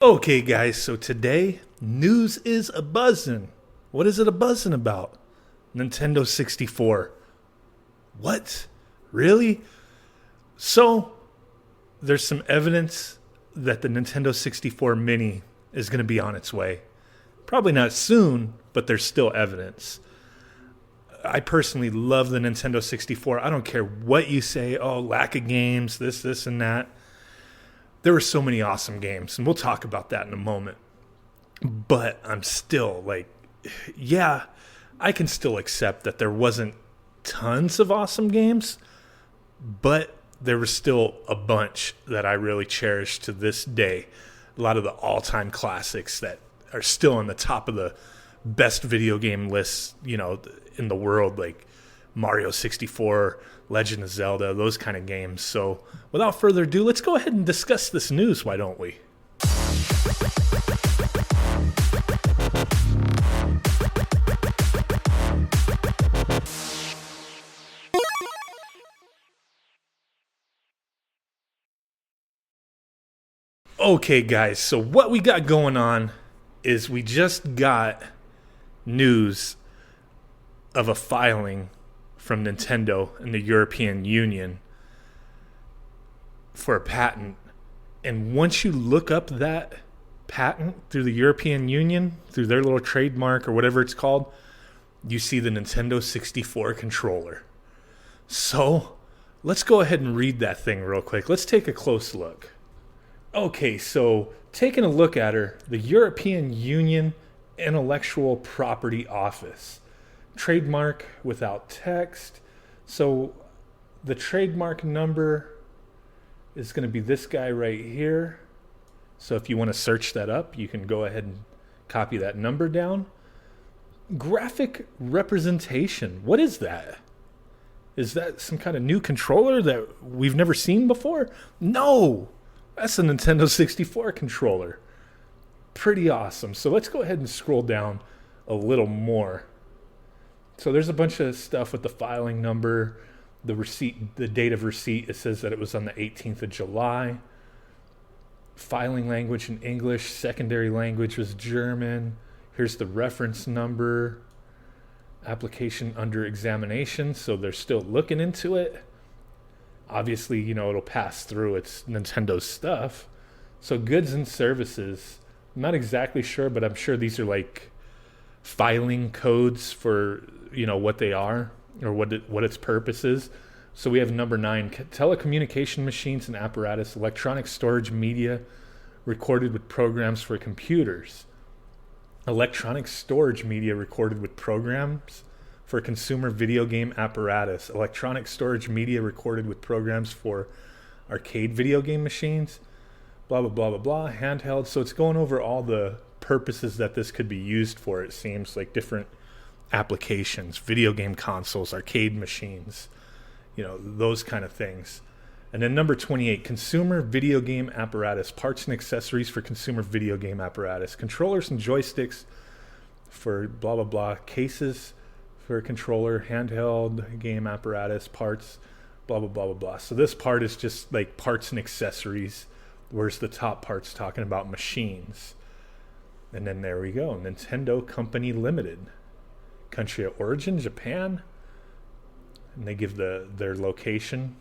Okay, guys, so today news is a buzzing. What is it a buzzing about? Nintendo 64. What? Really? So, there's some evidence that the Nintendo 64 Mini is going to be on its way. Probably not soon, but there's still evidence. I personally love the Nintendo 64. I don't care what you say. Oh, lack of games, this, and that. There were so many awesome games, and we'll talk about that in a moment. But I'm still like, yeah, I can still accept that there wasn't tons of awesome games, but there was still a bunch that I really cherish to this day. A lot of the all-time classics that are still on the top of the best video game lists, in the world, like Mario 64, Legend of Zelda, those kind of games. So without further ado, let's go ahead and discuss this news, why don't we? Okay, guys, so what we got going on is we just got news of a filing from Nintendo and the European Union for a patent. And once you look up that patent through the European Union, through their little trademark or whatever it's called, you see the Nintendo 64 controller. So let's go ahead and read that thing real quick. Let's take a close look. Okay, so taking a look at her, the European Union Intellectual Property Office. Trademark without text. So the trademark number is going to be this guy right here. So if you want to search that up, you can go ahead and copy that number down. Graphic representation. What is that? Is that some kind of new controller that we've never seen before? No, that's a Nintendo 64 controller. Pretty awesome. So let's go ahead and scroll down a little more. So there's a bunch of stuff with the filing number, the receipt, the date of receipt. It says that it was on the 18th of July. Filing language in English, secondary language was German. Here's the reference number. Application under examination, so they're still looking into it. Obviously, it'll pass through. It's Nintendo's stuff. So goods and services. I'm not exactly sure, but I'm sure these are like filing codes for what they are or what its purpose is. So we have number 9, telecommunication machines and apparatus, electronic storage media recorded with programs for computers. Electronic storage media recorded with programs for consumer video game apparatus. Electronic storage media recorded with programs for arcade video game machines. Blah, blah, blah, blah, blah. Handheld. So it's going over all the purposes that this could be used for, it seems, like different applications, video game consoles, arcade machines, those kind of things. And then number 28, consumer video game apparatus, parts and accessories for consumer video game apparatus, controllers and joysticks for blah, blah, blah, cases for a controller, handheld game apparatus, parts, blah, blah, blah, blah, blah. So this part is just like parts and accessories, whereas the top part's talking about machines. And then there we go, Nintendo Company Limited. Country of origin, Japan. And they give their location,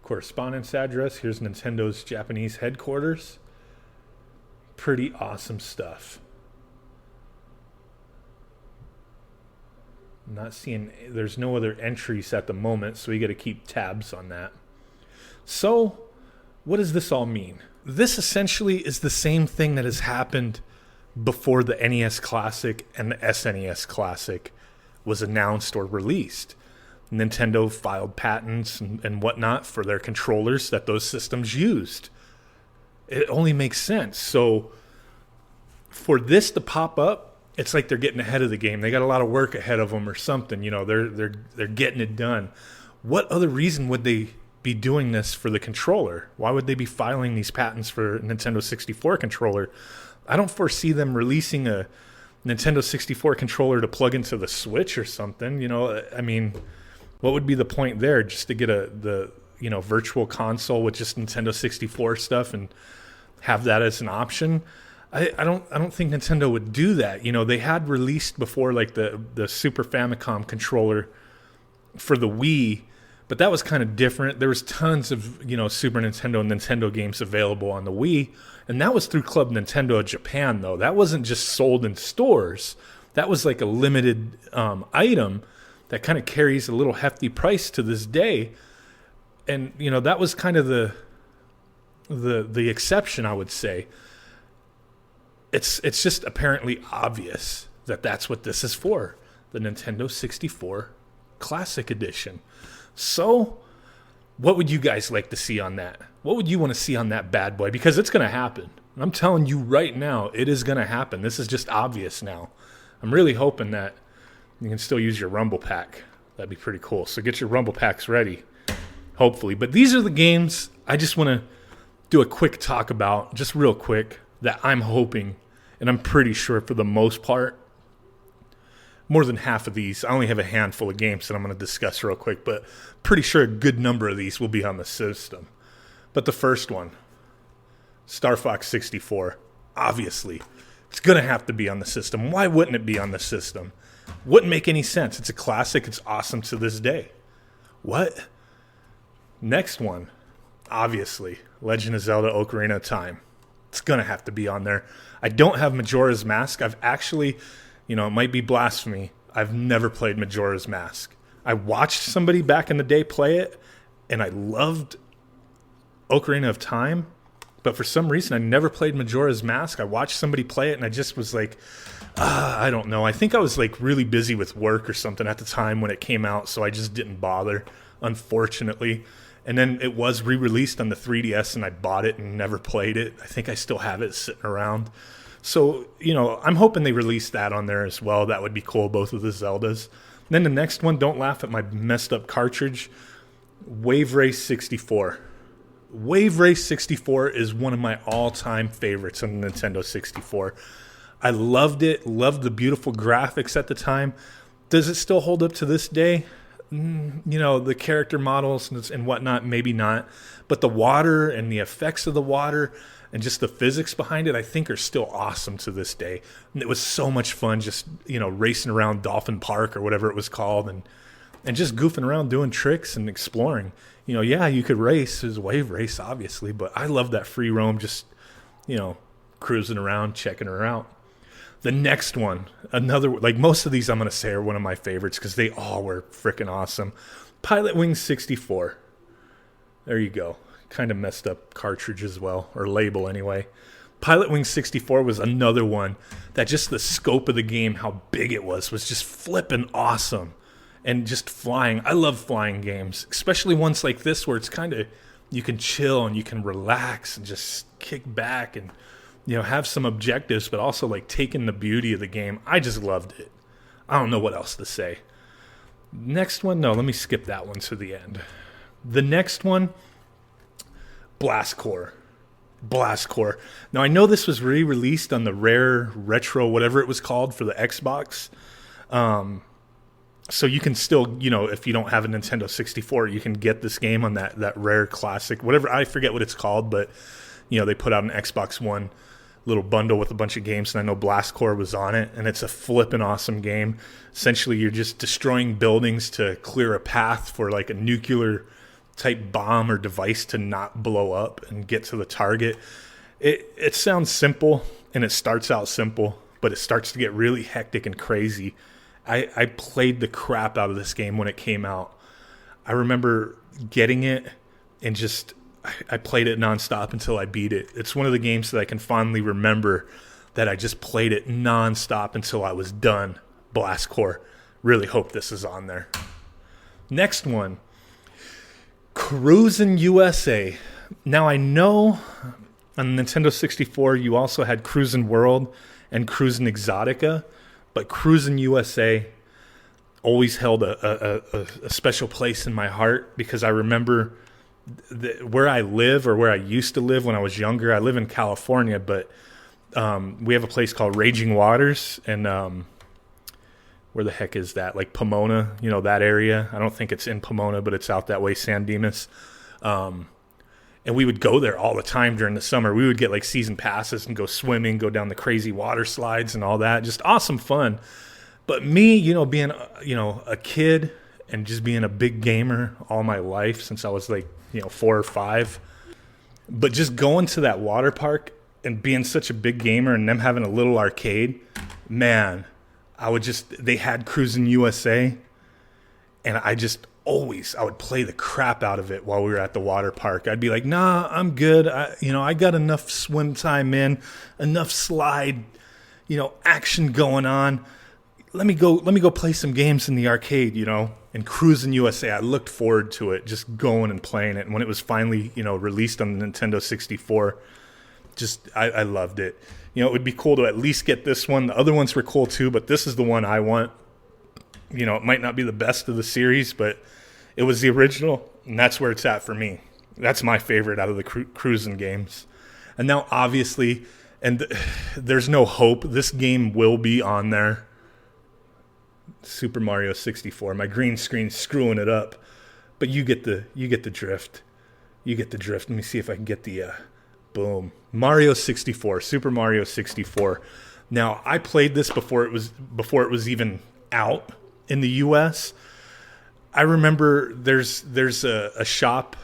correspondence address. Here's Nintendo's Japanese headquarters. Pretty awesome stuff. I'm not seeing, there's no other entries at the moment, so we got to keep tabs on that. So, what does this all mean? This essentially is the same thing that has happened before the NES Classic and the SNES Classic was announced or released. Nintendo filed patents and whatnot for their controllers that those systems used. It only makes sense. So for this to pop up, it's like they're getting ahead of the game. They got a lot of work ahead of them or something. They're getting it done. What other reason would they be doing this for the controller? Why would they be filing these patents for Nintendo 64 controller? I don't foresee them releasing a Nintendo 64 controller to plug into the Switch or something. What would be the point there? Just to get the virtual console with just Nintendo 64 stuff and have that as an option. I don't think Nintendo would do that. You know, they had released before like the Super Famicom controller for the Wii, but that was kind of different. There was tons of, you know, Super Nintendo and Nintendo games available on the Wii, and that was through Club Nintendo of Japan, though. That wasn't just sold in stores. That was like a limited item that kind of carries a little hefty price to this day. And, you know, that was kind of the exception, I would say. It's just apparently obvious that that's what this is for, the Nintendo 64 Classic Edition. So, what would you guys like to see on that? What would you want to see on that bad boy? Because it's going to happen. I'm telling you right now, it is going to happen. This is just obvious now. I'm really hoping that you can still use your Rumble Pack. That'd be pretty cool. So get your Rumble Packs ready, hopefully. But these are the games I just want to do a quick talk about, just real quick, that I'm hoping, and I'm pretty sure for the most part, more than half of these, I only have a handful of games that I'm going to discuss real quick, but pretty sure a good number of these will be on the system. But the first one, Star Fox 64, obviously, it's going to have to be on the system. Why wouldn't it be on the system? Wouldn't make any sense. It's a classic. It's awesome to this day. What? Next one, obviously, Legend of Zelda Ocarina of Time. It's going to have to be on there. I don't have Majora's Mask. I've actually, you know, it might be blasphemy. I've never played Majora's Mask. I watched somebody back in the day play it, and I loved Ocarina of Time. But for some reason, I never played Majora's Mask. I watched somebody play it, and I just was like, I don't know. I think I was like really busy with work or something at the time when it came out, so I just didn't bother, unfortunately. And then it was re-released on the 3DS, and I bought it and never played it. I think I still have it sitting around. So, you know, I'm hoping they release that on there as well. That would be cool, both of the Zeldas. And then the next one, don't laugh at my messed up cartridge, Wave Race 64. Wave Race 64 is one of my all-time favorites on the Nintendo 64. I loved it, loved the beautiful graphics at the time. Does it still hold up to this day? You know, the character models and whatnot, maybe not. But the water and the effects of the water and just the physics behind it, I think are still awesome to this day. And it was so much fun just, you know, racing around Dolphin Park or whatever it was called and just goofing around doing tricks and exploring. You know, yeah, you could race. It was a wave race, obviously, but I love that free roam, just, you know, cruising around, checking her out. The next one, another, like most of these I'm going to say are one of my favorites because they all were freaking awesome. Pilot Wings 64. There you go. Kind of messed up cartridge as well, or label anyway. Pilot Wings 64 was another one that just the scope of the game, how big it was just flipping awesome. And just flying. I love flying games, especially ones like this where it's kind of, you can chill and you can relax and just kick back and, you know, have some objectives, but also like take in the beauty of the game. I just loved it. I don't know what else to say. Next one, no, let me skip that one to the end. The next one, Blast Corps. Blast Corps. Now, I know this was re-released on the Rare Retro, whatever it was called, for the Xbox. So you can still, you know, if you don't have a Nintendo 64, you can get this game on that Rare Classic, whatever, I forget what it's called, but, you know, they put out an Xbox One little bundle with a bunch of games, and I know Blast Corps was on it, and it's a flippin' awesome game. Essentially, you're just destroying buildings to clear a path for like a nuclear type bomb or device to not blow up and get to the target. It sounds simple, and it starts out simple, but it starts to get really hectic and crazy. I played the crap out of this game when it came out. I remember getting it and just I played it nonstop until I beat it. It's one of the games that I can fondly remember that I just played it nonstop until I was done. Blast Corps. Really hope this is on there. Next one, Cruisin' USA. Now I know on Nintendo 64 you also had Cruisin' World and Cruisin' Exotica. But Cruisin' USA always held a special place in my heart because I remember where I live, or where I used to live when I was younger. I live in California, but we have a place called Raging Waters, and where the heck is that? Like Pomona, you know, that area. I don't think it's in Pomona, but it's out that way, San Dimas. And we would go there all the time during the summer. We would get like season passes and go swimming, go down the crazy water slides and all that. Just awesome fun. But me, being, a kid and just being a big gamer all my life since I was like, 4 or 5. But just going to that water park and being such a big gamer and them having a little arcade, man, they had Cruisin' USA. And I would play the crap out of it while we were at the water park. I'd be like, nah, I'm good. I got enough swim time in, enough slide, action going on. Let me go play some games in the arcade, and Cruisin' USA. I looked forward to it, just going and playing it. And when it was finally, released on the Nintendo 64, I loved it. It would be cool to at least get this one. The other ones were cool too, but this is the one I want. It might not be the best of the series, but it was the original, and that's where it's at for me. That's my favorite out of the cruising games. And now, obviously, there's no hope. This game will be on there. Super Mario 64. My green screen's screwing it up, but you get the drift. You get the drift. Let me see if I can get the boom. Mario 64. Super Mario 64. Now, I played this before it was even out in the U.S. I remember there's a shop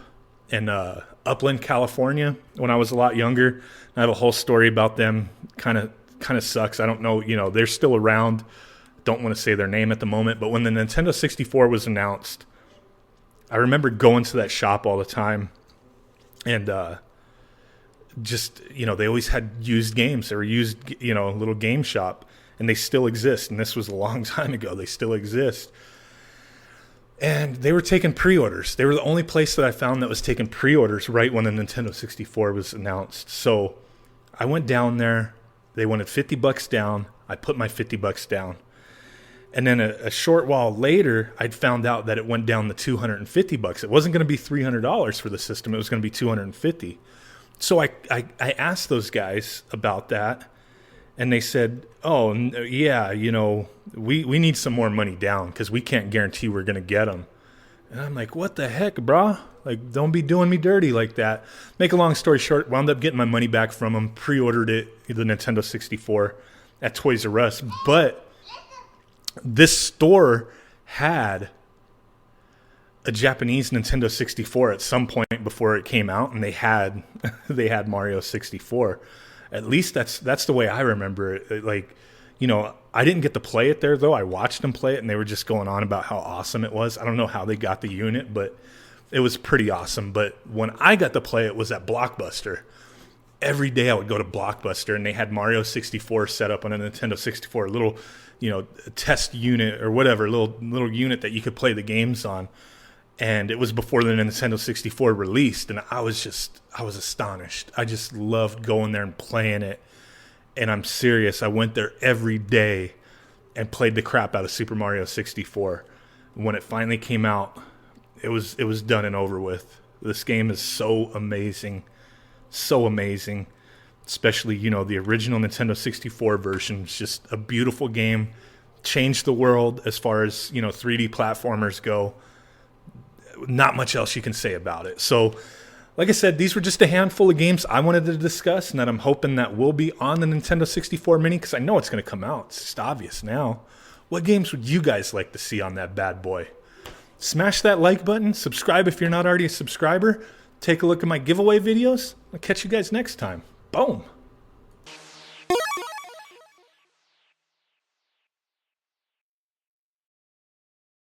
in Upland, California when I was a lot younger. I have a whole story about them. Kind of sucks. I don't know. They're still around. Don't want to say their name at the moment. But when the Nintendo 64 was announced, I remember going to that shop all the time. And they always had used games. They were used, a little game shop. And they still exist. And this was a long time ago. They still exist. And they were taking pre-orders. They were the only place that I found that was taking pre-orders right when the Nintendo 64 was announced. So I went down there. They wanted $50 down. I put my $50 down. And then a short while later, I'd found out that it went down to $250. It wasn't going to be $300 for the system. It was going to be $250. So I asked those guys about that. And they said, oh, yeah, we need some more money down because we can't guarantee we're going to get them. And I'm like, what the heck, brah? Like, don't be doing me dirty like that. Make a long story short, wound up getting my money back from them, pre-ordered it, the Nintendo 64, at Toys R Us. But this store had a Japanese Nintendo 64 at some point before it came out, and they had Mario 64. At least that's the way I remember it. I didn't get to play it there, though. I watched them play it, and they were just going on about how awesome it was. I don't know how they got the unit, but it was pretty awesome. But when I got to play it was at Blockbuster. Every day I would go to Blockbuster, and they had Mario 64 set up on a Nintendo 64, a little, test unit or whatever, little unit that you could play the games on. And it was before the Nintendo 64 released, and I was astonished. I just loved going there and playing it. And I'm serious, I went there every day and played the crap out of Super Mario 64. When it finally came out, it was done and over with. This game is so amazing. So amazing. Especially, the original Nintendo 64 version is just a beautiful game. Changed the world as far as, 3D platformers go. Not much else you can say about it. So, like I said, these were just a handful of games I wanted to discuss, and that I'm hoping that will be on the Nintendo 64 Mini, because I know it's going to come out. It's just obvious now. What games would you guys like to see on that bad boy? Smash that like button. Subscribe if you're not already a subscriber. Take a look at my giveaway videos. I'll catch you guys next time. Boom.